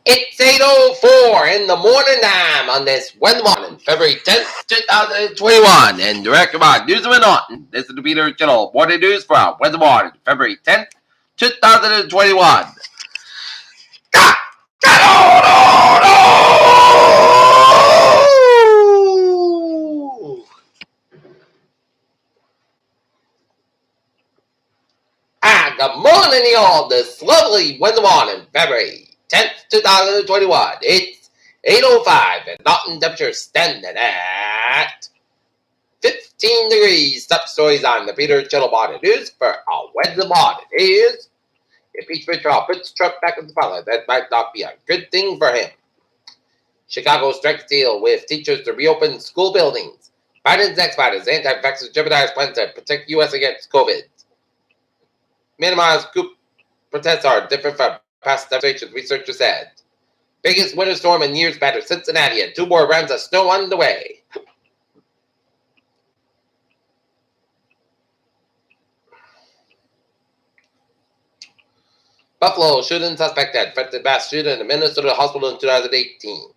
It's 8:04 in the morning time on this Wednesday morning, February 10th, 2021, and directed by Newsman Norton. This is the Peter Channel Morning News for Wednesday morning, February 10th, 2021. Good morning, y'all. This lovely Wednesday morning, February 10th, 2021. It's 8:05 and Mountain temperature standing at 15 degrees. Top stories on the Peter Channel Morning News for a Wednesday morning is impeachment trial puts Trump back in the spotlight. That might not be a good thing for him. Chicago strikes deal with teachers to reopen school buildings. Biden's next fight is anti-vaxxers jeopardize plans to protect U.S. against COVID. Minimize coup protests are different from past demonstrations, researchers said. Biggest winter storm in years batters Cincinnati and 2 more rounds of snow on the way. Buffalo shooting suspect that infected mass shooter in a Minnesota hospital in 2018.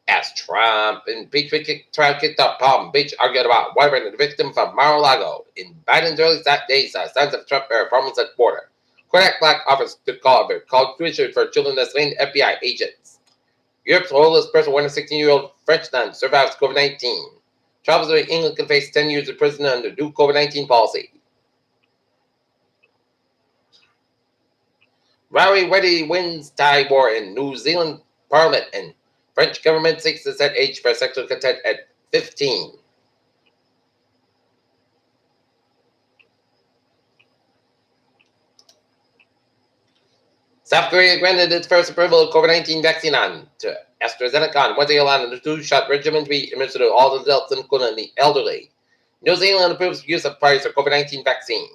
As Trump impeachment trial kicked off, Palm Beach argued about whether the victim from Mar-a-Lago. In Biden's early days, signs of Trump performance at the border. Kodak Black offers to call tuition for children that slain FBI agents. Europe's oldest person, 116-year-old French nun, survives COVID-19. Travelers to England can face 10 years in prison under new COVID-19 policy. Rory Weddy wins tie war in New Zealand Parliament, and French government seeks to set age for sexual consent at 15. South Korea granted its first approval of COVID-19 vaccine on to AstraZeneca on Wednesday, allowing the 2-shot regimen to be administered to all adults, including the elderly. New Zealand approves use of Pfizer COVID-19 vaccine.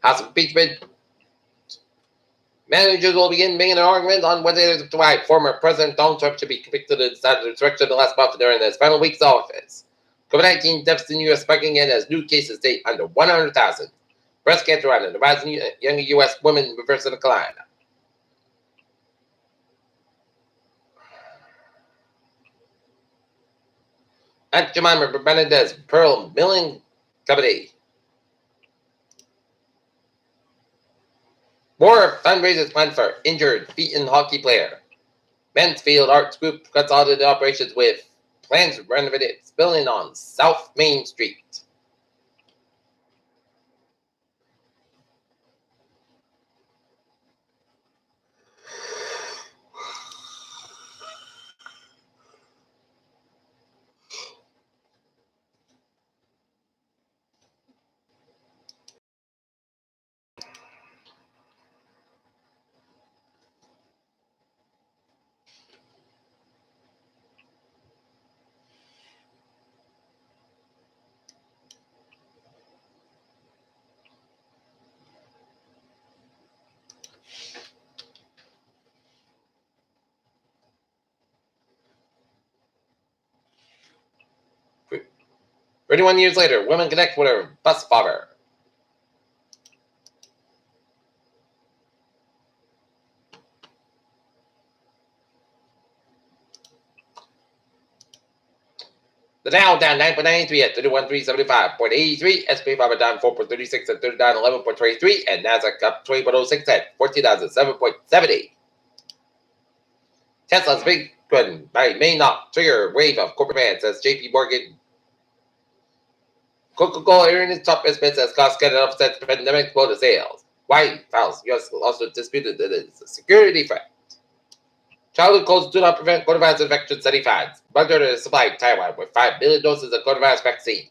House impeachment managers will begin making an argument on Wednesday to why former President Donald Trump should be convicted of insurrection the last month during his final week's office. COVID-19 deaths in the U.S. spiking in as new cases stay under 100,000. Breast cancer on the rise in younger U.S. women reversing the decline. Aunt Jemima Benedez Pearl Milling Company. More fundraisers planned for injured beaten hockey player. Mansfield Arts Group consolidated operations with plans to renovate its building on South Main Street. For 31 years later, women connect with her bus father. The Dow down 9.93 at 31,375.83. S&P 500 down 4.36 at 39.11.23. And Nasdaq up 20.06 at 14,007.70. Tesla's big one may not trigger wave of corporate bans, says J.P. Morgan. Coca-Cola earned its top estimates as costs get offset the pandemic quota sales. White House U.S. also disputed that it is a security threat. Childhood colds do not prevent coronavirus infection, study finds. Moderna supplied Taiwan with 5 billion doses of coronavirus vaccine.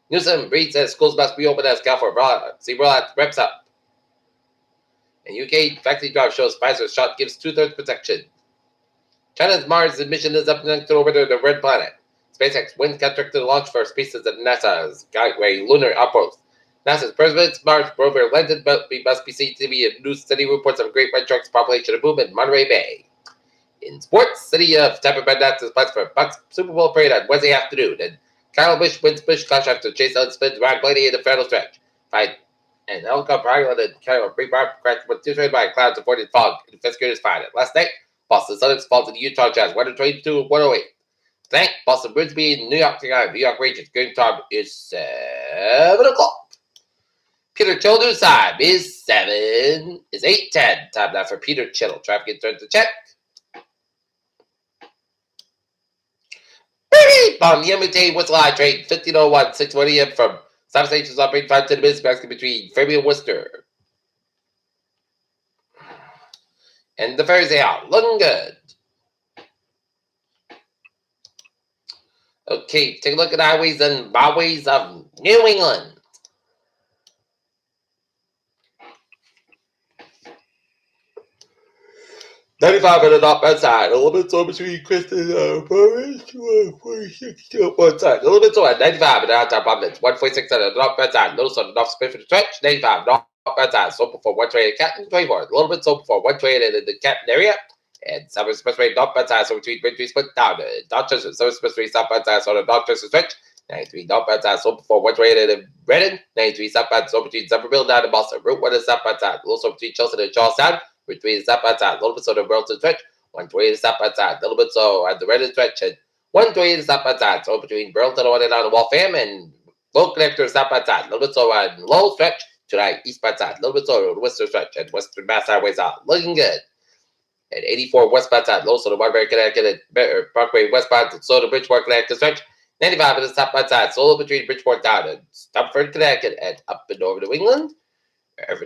Newsom Reid says schools must reopen as California rollout reps up. And UK vaccine drive shows Pfizer's shot gives 2/3 protection. China's Mars mission is up next to orbit of the red planet. SpaceX wins contract to launch first pieces of NASA's Gateway lunar outpost. NASA's Perseverance Mars rover landed, but we must be seen to be in new steady reports of great red shark's population boom in Monterey Bay. In sports, City of Tampa Bay Nats plans for Bucks Super Bowl parade on Wednesday afternoon, and Kyle Busch wins Busch Clash after Chase Elliott spins Ryan Blaney in the final stretch. and helicopter pilot and carry a brief bar crash with situated by clouds avoided fog. Investigators find it. Last night, Boston Celtics fall to the Utah Jazz 122-108. Tonight, Boston Bruins beat New York Rangers. Game time is 7 o'clock. Peter Children's time is 8:10. Time now for Peter Chittle. Traffic gets turned to check. On the MTA Whistle Line train 1501, 6:20 a.m. from South Stations operating 5 to 10 minutes basket between Fairview and Worcester. And the ferries out. Looking good. Okay, take a look at highways and byways of New England. $95 at the northbound side. A little bit slow between Kristen and Forest. 146 to one side. A little bit slow at 95 at the outside Providence. 146 at the northbound side. Notice on the north space for the stretch. 95 northbound side. Slow before 128 at Canton. 24. A little bit slow before 128 in the Canton area. And Southern Expressway northbound side. So between Bridge split down to Dorchester. Southern Expressway southbound side. So the Dorchester stretch. 93 northbound side. So before 128 in Redden. 93 southbound. So between Somerville down to Boston. Route 1 is southbound side. A little slow between Chelsea and Charlestown. Between southbound side, a little bit so the Burlington stretch, 128 is southbound side, a little bit so at the Reddit stretch, and 128 is southbound side. So between Burlington and on the Waltham and Low Connector southbound side, a little bit so on Lowell stretch to the eastbound side, a little bit so the Worcester stretch and Western Mass Highways out. Looking good. At 84 westbound side, low so the Waterbury Connecticut and Parkway westbound, so the Bridgeport Connecticut stretch, 95 is the southbound side, so between Bridgeport down and Stamford Connecticut and up and over New England.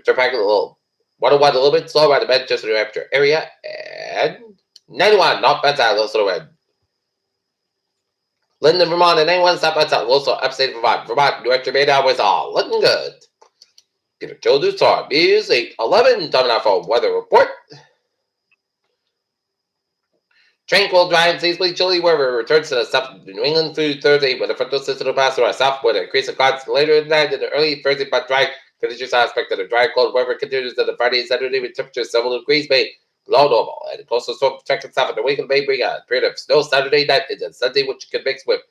Turn back a little. 101 a little bit slow by the Manchester, New Hampshire area, and 91 northbound side, also red. Linden, Vermont, and 91 southbound side, also upstate Vermont, New Hampshire, Maine, Highways, all looking good. Peter Children's time is 8:11. Time now for weather report. Tranquil, dry, and seasonably chilly weather returns to the south of New England through Thursday, with a frontal system will pass through our south with an increase of clouds later in the night and early Thursday, but dry. Conditions are expected to dry, cold weather continues on the Friday and Saturday with temperatures several degrees below normal. And the coastal storm protected south of the weekend may bring a period of snow Saturday night and Sunday, which can mix with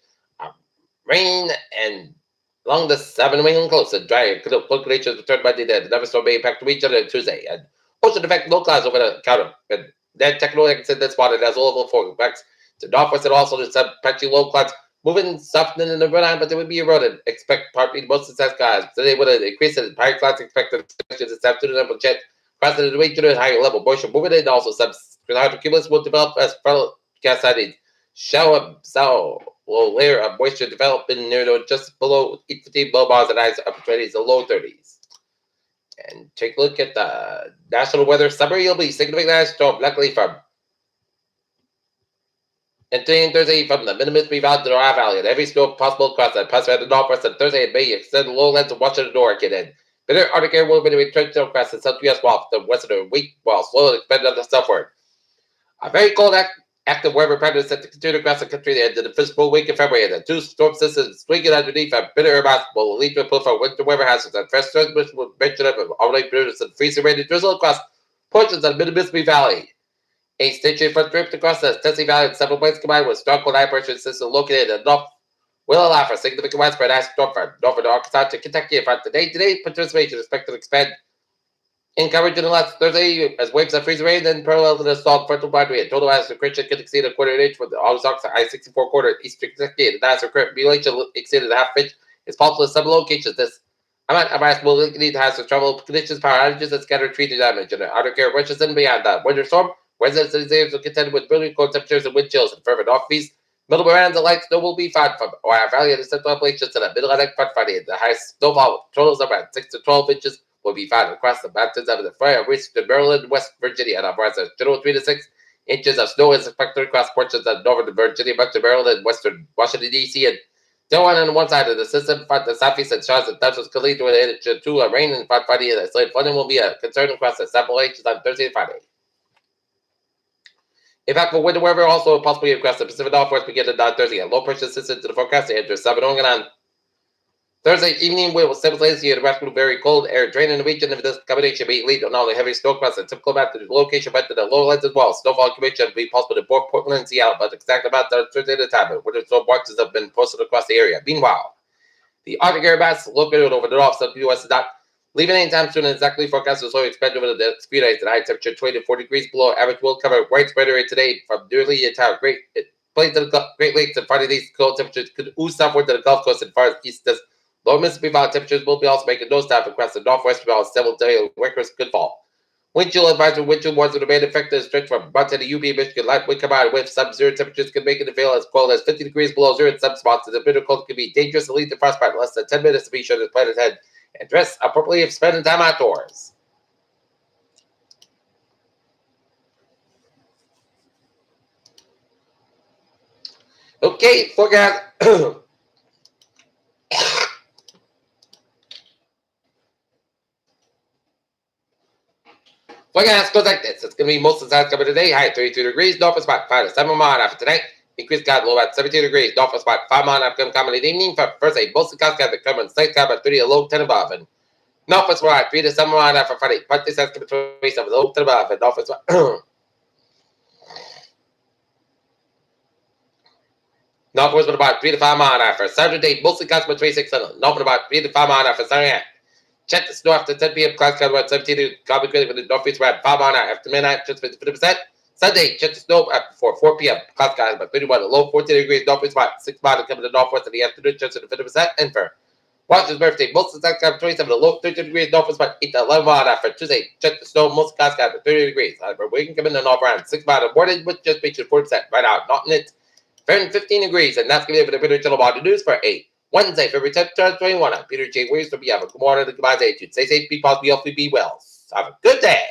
rain and along the southern New England coast and dry cold conditions return Monday night. Another storm may impact each other on Tuesday. And ocean effect low clouds over the counter. And then technology can this spotted as all over for effects to northwest and also to some patchy low clouds. Moving softening in the run-on, but they would be eroded. Expect partly most of the skies. Today would increase in higher clouds expected this afternoon and jet crossing the region at higher level. Moisture moving in also some cumulus will develop as forecast sightings. Shower will layer of moisture developing near just below 15 below bars and highs upper 20s and low 30s. And take a look at the national weather summary. You'll be significant storm, luckily from and today and Thursday from the Mid-Mississippi Valley to the Ohio Valley, and every storm possible across the Pacific and Northwest on Thursday and May extend the lowlands of Washington and Oregon. And bitter Arctic air will be returned across the south U.S. while the western week while slowly expanding on the southward. A very cold active weather pattern is set to continue across the country at the end of the fiscal week in February, and the two storm systems swinging underneath a bitter air mass will lead to a pull for winter weather hazards and fresh transmission will mention of already produced and freezing rain and drizzle across portions of the Mid-Mississippi Valley. A stationary front drift across the Tennessee Valley in several points combined with strong cold high pressure system located in the north will allow for significant widespread ice storm from northern Arkansas to Kentucky. In fact, today's participation is expected to expand in coverage in the last Thursday as waves of freezing rain then parallel to the stalled frontal boundary. And total ice accretion can exceed a quarter inch with the Ozarks I-64 corridor in eastern Kentucky. And the ice accumulation exceeded a half inch. It's possible in some locations. This amount of ice will lead to hazardous travel conditions, power outages, and scattered tree damage. And the outer care rushes in beyond the winter storm. Residents in these areas will contend with really cold temperatures and wind chills. And further northeast, middle Moraines and light snow will be found from Ohio Valley and the Central Appalachians to the Mid-Atlantic front Friday. The highest snowfall totals of around 6 to 12 inches will be found across the mountains of the Fire, Western Maryland, West Virginia, and upwards of general 3 to 6 inches of snow is expected across portions of northern Virginia, much of Maryland, Western Washington, D.C., and Delaware on one side of the system. The southeast and Charlotte and Texas could lead to an inch or two of rain and front Friday, and isolated flooding will be a concern across the Appalachians on Thursday and Friday. In fact, for winter weather, also possibly across the Pacific Northwest beginning on Thursday. A low pressure system to the forecast enters southern Oregon on Thursday evening. Will simultaneously the rest will very cold air draining the region. If this combination may lead to not only heavy snow across the typical map to the location, but to the lowlands as well. Snowfall accumulation will be possible in both Portland and Seattle, but exact amounts are uncertain at the time. But winter snow marches have been posted across the area. Meanwhile, the Arctic air mass located over the north of the U.S. is not Leaving anytime soon and exactly forecast is slowly expected over the next few days. The high temperature 20 to 40 degrees below average will cover widespread area today from nearly entire plains to the Great Lakes and part of these cold temperatures could ooze southward to the Gulf Coast and far as east as lower Mississippi Valley temperatures will be also making nosedive across the northwest valley. Several daily records could fall. Wind chill advisory wind chill warnings will remain effective stretch from Montana, UP, Michigan. Light wind combined with sub-zero temperatures can make it feel as cold as 50 degrees below zero in some spots. The bitter cold can be dangerous and lead to frostbite. Less than 10 minutes to be sure to plan ahead and dress appropriately if spending time outdoors. Okay, forecast. Forecast goes like this. It's going to be most of the time coming today. High at 32 degrees. North spot 5 to 7 mile after tonight. Increased cloud low at 17 degrees. North spot 5 mile after coming in the evening. For Thursday, most of the clouds got the cover and slight cloud at 30 to low 10 above. And northwest spot 3 to 7 mile after Friday. Partly south coming 27 low 10 above. And northwest spot. Northwest with about 3 to 5 mile after Saturday, mostly clouds by 26 and north with about 3 to 5 mile after Saturday night. Check the snow after 10 p.m. Clouds cover at 17 to cloudy with the northeast around 5 mile after midnight, just 50%. Sunday, check the snow before 4 p.m. Clouds cover about 31 to low 14 degrees, northeast about 6 miles coming to the northwest in the afternoon, just to 50%. And for Washington's birthday, most of the clouds cover 27 to low 13 degrees, northwest about 8 to 11 miles after Tuesday. Check the snow, most clouds cover 30 degrees. However, we can come in the north around 6 miles in the morning, which just makes you 40% right out, not in it. 15 degrees, and that's going to be it for the Peter Channel Body News for 8 Wednesday, February 10th, 2021. I'm Peter J. Williams. Hope you have a good morning and goodbye. Stay safe, be positive, be healthy, be well. Have a good day.